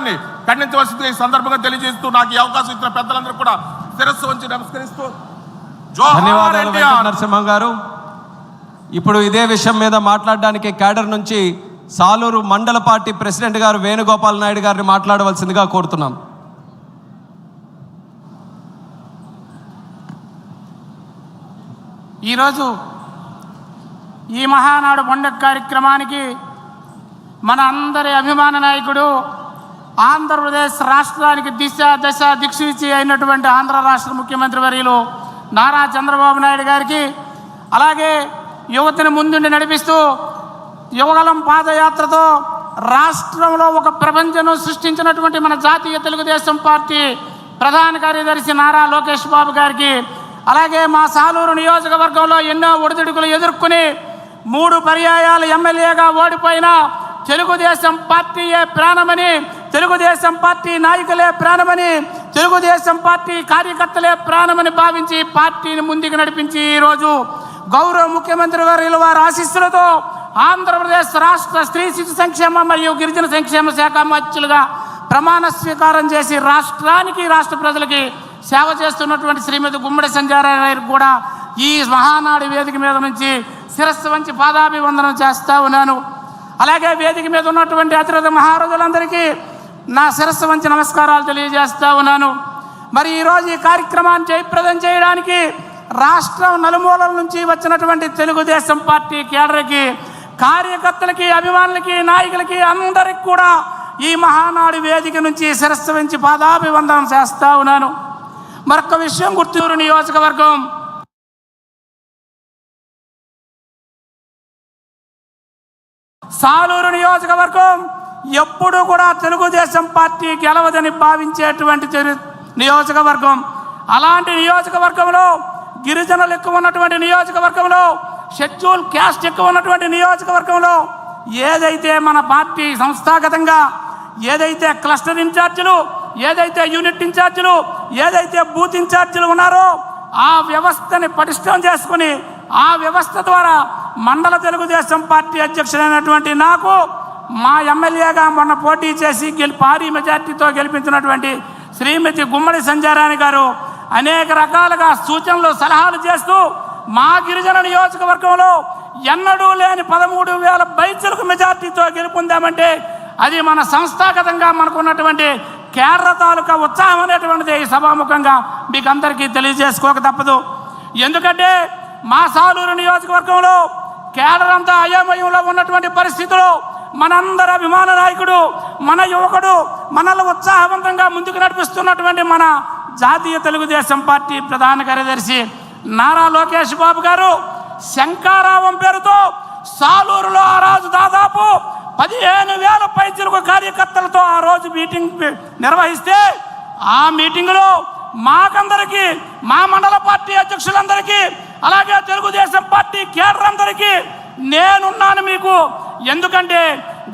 విధానాన్ని ఖండించవలసింది ఈ సందర్భంగా తెలియజేస్తూ నాకు ఈ అవకాశం ఇచ్చిన పెద్దలందరూ కూడా శిరస్సు వంచి నమస్కరిస్తూ ధన్యవాదాలు నరసింహ గారు. ఇప్పుడు ఇదే విషయం మీద మాట్లాడడానికి క్యాడర్ నుంచి సాలూరు మండల పార్టీ ప్రెసిడెంట్ గారు వేణుగోపాల్ నాయుడు గారిని మాట్లాడవలసిందిగా కోరుతున్నాం. ఈరోజు ఈ మహానాడు పండుగ కార్యక్రమానికి మన అందరి అభిమాన నాయకుడు, ఆంధ్రప్రదేశ్ రాష్ట్రానికి దశ దిక్సూచి అయినటువంటి ఆంధ్ర రాష్ట్ర ముఖ్యమంత్రి వర్యులు నారా చంద్రబాబు నాయుడు గారికి, అలాగే యువతని ముందుండి నడిపిస్తూ యువగలం పాదయాత్రతో రాష్ట్రంలో ఒక ప్రపంచం సృష్టించినటువంటి మన జాతీయ తెలుగుదేశం పార్టీ ప్రధాన కార్యదర్శి నారా లోకేష్ బాబు గారికి, అలాగే మా సాలూరు నియోజకవర్గంలో ఎన్నో ఒడిదుడుకులు ఎదుర్కొని 3 పర్యాయాలు ఎమ్మెల్యేగా ఓడిపోయిన తెలుగుదేశం పార్టీయే ప్రాణమని, తెలుగుదేశం పార్టీ నాయకులే ప్రాణమని, తెలుగుదేశం పార్టీ కార్యకర్తలే ప్రాణమని భావించి పార్టీని ముందుకు నడిపించి ఈరోజు గౌరవ ముఖ్యమంత్రి వర్యుల వారి ఆశీస్సులతో ఆంధ్రప్రదేశ్ రాష్ట్ర స్త్రీ శిశు సంక్షేమ మరియు గిరిజన సంక్షేమ శాఖ మంత్రులుగా ప్రమాణ స్వీకారం చేసి రాష్ట్రానికి, రాష్ట్ర ప్రజలకి సేవ చేస్తున్నటువంటి శ్రీమతి గుమ్మడి సంజయ్ గారికి కూడా ఈ మహానాడు వేదిక మీద నుంచి శిరస్సు వంచి పాదాభివందనం చేస్తూ ఉన్నాను. అలాగే వేదిక మీద ఉన్నటువంటి అతిరథ మహారాజులందరికీ నా శిరస్సు వంచి నమస్కారాలు తెలియజేస్తూ ఉన్నాను. మరి ఈరోజు ఈ కార్యక్రమాన్ని జయప్రదం చేయడానికి రాష్ట్రం నలుమూలల నుంచి వచ్చినటువంటి తెలుగుదేశం పార్టీ కేడర్కి, కార్యకర్తలకి, అభిమానులకి, నాయకులకి అందరికి కూడా ఈ మహానాడు వేదిక నుంచి శిరస్సు వంచి పాదాభివందనం చేస్తూ ఉన్నాను. మరొక విషయం, గుర్తూరు నియోజకవర్గం సాలూరు నియోజకవర్గం ఎప్పుడు కూడా తెలుగుదేశం పార్టీ గెలవదని భావించేటువంటి నియోజకవర్గం. అలాంటి నియోజకవర్గంలో గిరిజనులు ఎక్కువ ఉన్నటువంటి నియోజకవర్గంలో, షెడ్యూల్ క్యాస్ట్ ఎక్కువ ఉన్నటువంటి నియోజకవర్గంలో ఏదైతే మన పార్టీ సంస్థాగతంగా ఏదైతే క్లస్టర్ ఇన్ఛార్జీలు, ఏదైతే యూనిట్ ఇన్ఛార్జీలు, ఏదైతే బూత్ ఇన్ఛార్జీలు ఉన్నారో ఆ వ్యవస్థని పటిష్టం చేసుకుని ఆ వ్యవస్థ ద్వారా మండల తెలుగుదేశం పార్టీ అధ్యక్షుడైనటువంటి నాకు మా ఎమ్మెల్యేగా మొన్న పోటీ చేసి భారీ మెజార్టీతో గెలిపించినటువంటి శ్రీమతి గుమ్మడి సంజయ్ గారు అనేక రకాలుగా సూచనలు, సలహాలు చేస్తూ మా గిరిజన నియోజకవర్గంలో ఎన్నడూ లేని 13,000 పైచలకు మెజార్టీతో గెలుపొందామంటే అది మన సంస్థాగతంగా మనకున్నటువంటి కేడర తాలూకా ఉత్సాహం అనేటువంటిది ఈ సభాముఖంగా మీకు అందరికీ తెలియజేసుకోక తప్పదు. ఎందుకంటే మా సాలూరు నియోజకవర్గంలో కేడర్ అంతా అయోమయంలో ఉన్నటువంటి పరిస్థితుల్లో మనందరి అభిమాన నాయకుడు, మన యువకుడు, మనల్ని ఉత్సాహవంతంగా ముందుకు నడిపిస్తున్నటువంటి మన జాతీయ తెలుగుదేశం పార్టీ ప్రధాన కార్యదర్శి నారా లోకేష్ బాబు గారు శంకారావం పేరుతో సాలూరులో ఆ రోజు దాదాపు 15,000 పైచిలకు కార్యకర్తలతో ఆ రోజు మీటింగ్ నిర్వహిస్తే ఆ మీటింగ్లో మాకందరికీ, మా మండల పార్టీ అధ్యక్షులందరికీ, అలాగే తెలుగుదేశం పార్టీ కేడర్ అందరికీ నేనున్నాను మీకు. ఎందుకంటే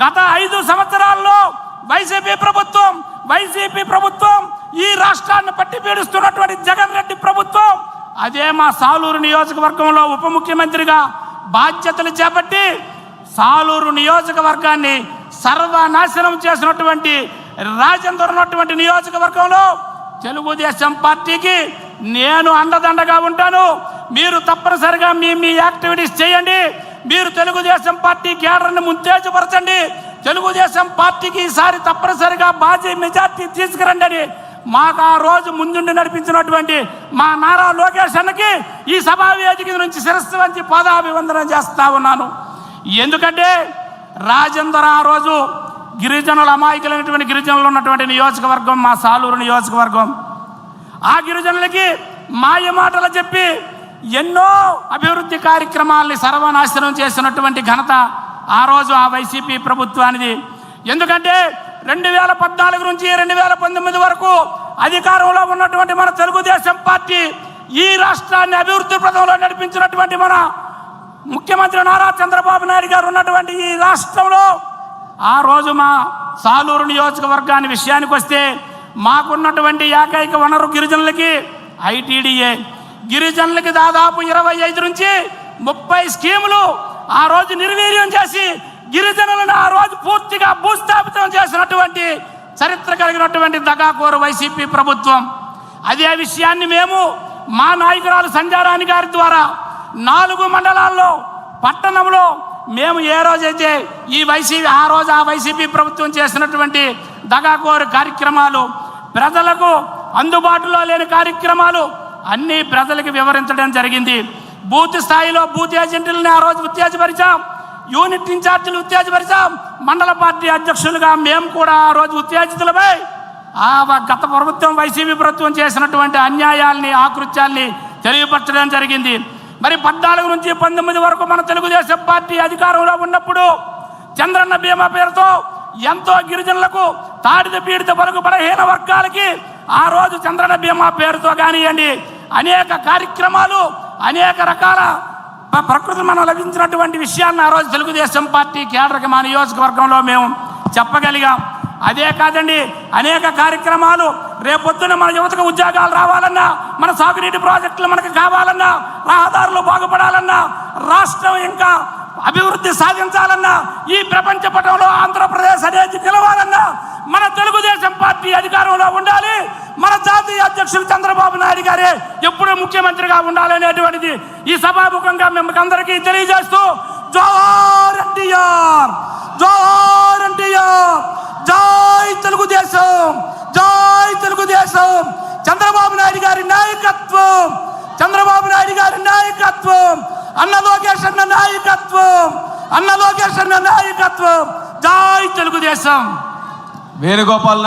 గత 5 సంవత్సరాల్లో వైసీపీ ప్రభుత్వం ఈ రాష్ట్రాన్ని పట్టి పీడిస్తున్నటువంటి జగన్ రెడ్డి ప్రభుత్వం అదే మా సాలూరు నియోజకవర్గంలో ఉప ముఖ్యమంత్రిగా బాధ్యతలు చేపట్టి సాలూరు నియోజకవర్గాన్ని సర్వనాశనం చేసినటువంటి రాజేందర్ ఉన్నటువంటి నియోజకవర్గంలో తెలుగుదేశం పార్టీకి నేను అండదండగా ఉంటాను. మీరు తప్పనిసరిగా మీ యాక్టివిటీస్ చేయండి. మీరు తెలుగుదేశం పార్టీ కేడర్ని ఉత్తేజపరచండి. తెలుగుదేశం పార్టీకి ఈసారి తప్పనిసరిగా భారీ మెజార్టీ తీసుకురండి అని మాకు ఆ రోజు ముందుండి నడిపించినటువంటి మా నారా లోకేష్ అన్నకి ఈ సభా వేదిక నుంచి శిరస్సు వంచి పాదాభివందనం చేస్తా ఉన్నాను. ఎందుకంటే రాజేందర్ ఆ రోజు గిరిజనుల అమాయకులైనటువంటి గిరిజనులు ఉన్నటువంటి నియోజకవర్గం మా సాలూరు నియోజకవర్గం. ఆ గిరిజనులకి మాయ మాటలు చెప్పి ఎన్నో అభివృద్ధి కార్యక్రమాల్ని సర్వనాశనం చేసినటువంటి ఘనత ఆ రోజు ఆ వైసీపీ ప్రభుత్వానిది. ఎందుకంటే 2014 నుంచి 2019 వరకు అధికారంలో ఉన్నటువంటి మన తెలుగుదేశం పార్టీ ఈ రాష్ట్రాన్ని అభివృద్ధి పథంలో నడిపించినటువంటి మన ముఖ్యమంత్రి నారా చంద్రబాబు నాయుడు గారు ఉన్నటువంటి ఈ రాష్ట్రంలో ఆ రోజు మా సాలూరు నియోజకవర్గాన్ని విషయానికి వస్తే మాకున్నటువంటి ఏకైక వనరు గిరిజనులకి ఐటీడీఏ. గిరిజనులకి దాదాపు 25 నుంచి 30 స్కీములు ఆ రోజు నిర్వీర్యం చేసి గిరిజనులను ఆ రోజు పూర్తిగా భూస్థాపితం చేసినటువంటి చరిత్ర కలిగినటువంటి దగాకోరు వైసీపీ ప్రభుత్వం. అదే విషయాన్ని మేము మా నాయకురాలు సంధ్యారాణి గారి ద్వారా 4 మండలాల్లో పట్టణంలో మేము ఏ రోజైతే ఆ వైసీపీ ప్రభుత్వం చేసినటువంటి దగాకోరు కార్యక్రమాలు, ప్రజలకు అందుబాటులో లేని కార్యక్రమాలు అన్నీ ప్రజలకు వివరించడం జరిగింది. బూత్ స్థాయిలో బూత్ ఏజెంట్లని ఆ రోజు ఉత్తేజపరిచాం, యూనిట్ ఇన్ఛార్జీలు ఉత్తేజపరిచాం, మండల పార్టీ అధ్యక్షులుగా మేము కూడా ఆ రోజు ఉత్తేజితులమై గత ప్రభుత్వం వైసీపీ ప్రభుత్వం చేసినటువంటి అన్యాయాల్ని, ఆకృత్యాల్ని తెలియపరచడం జరిగింది. మరి 14 నుంచి 19 వరకు మన తెలుగుదేశం పార్టీ అధికారంలో ఉన్నప్పుడు చంద్రన్న బీమా పేరుతో ఎంతో గిరిజనులకు, తాడిత పీడిత బడుగు బలహీన వర్గాలకి ఆ రోజు చంద్రన్న బీమా పేరుతో కానివ్వండి అనేక కార్యక్రమాలు, అనేక రకాల ప్రకృతి మనం లభించినటువంటి విషయాలను ఆ రోజు తెలుగుదేశం పార్టీ కేడర్కి మా నియోజకవర్గంలో మేము చెప్పగలిగాం. అదే కాదండి, అనేక కార్యక్రమాలు రేపొద్దున మన యువతకు ఉద్యోగాలు రావాలన్నా, మన సాగునీటి ప్రాజెక్టులు మనకు కావాలన్నా, రహదారులు బాగుపడాలన్నా, రాష్ట్రం ఇంకా అభివృద్ధి సాధించాలన్నా, ఈ ప్రపంచ పటంలో ఆంధ్రప్రదేశ్ అనేది నిలవాలన్నా మన తెలుగుదేశం పార్టీ అధికారంలో ఉండాలి. మన జాతీయ అధ్యక్షులు చంద్రబాబు నాయుడు గారే ఎప్పుడూ ముఖ్యమంత్రిగా ఉండాలనేటువంటిది ఈ సభాముఖంగా మిమ్మల్ని అందరికీ తెలియజేస్తూ జోహార్ ఎన్టీఆర్, జోహార్ ఎన్టీఆర్, జై తెలుగుదేశం, జై తెలుగుదేశం. చంద్రబాబు నాయుడు గారి నాయకత్వం, చంద్రబాబు నాయుడు గారి నాయకత్వం, అన్న లోకేష్ అన్న నాయకత్వం, అన్న లోకేష్ అన్న నాయకత్వం. జై తెలుగుదేశం. వేణుగోపాల్